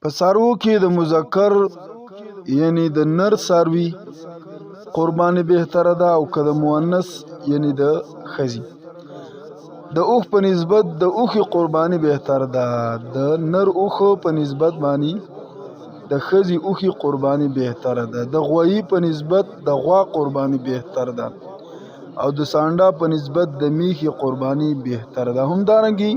په څاروو کې د مذکر یعنی د نر څاروي قرباني بهتره ده او که د مؤنث یعنی د ښځې. د اوښ په نسبت د اوښې قرباني بهتر ده. د نر اوښ په نسبت باندې د ښځې اوښې قرباني بهتره ده. د غوایي په نسبت د غوا قرباني بهتر ده او د سانډا په نسبت د میښې قرباني بهتره ده. همدارنګې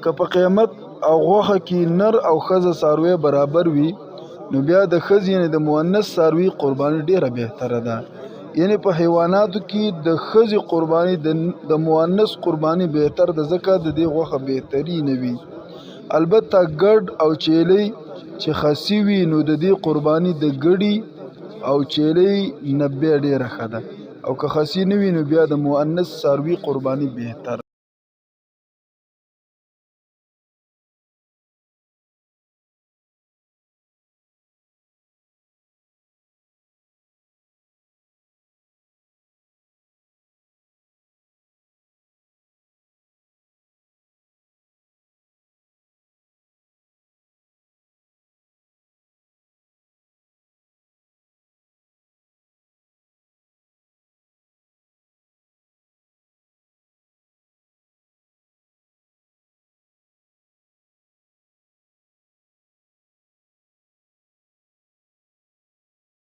که په قیمت او غوښه کې نر او ښځه څاروی برابر وي نو بیا د ښځې یعنی د مؤنث څاروي قرباني ډیره بهتره ده. یعنی په حیواناتو کې د ښځې قرباني د مؤنث قرباني بهتر ده ځکه د دې غوښه بهترینه وي. البته ګډ او چیلي چې خسي وي نو د دې قرباني د ګډي او چیلي نه بیا ډیره ښه ده او که خسي نه وي نو بیا د مؤنث څاروي قرباني بهتر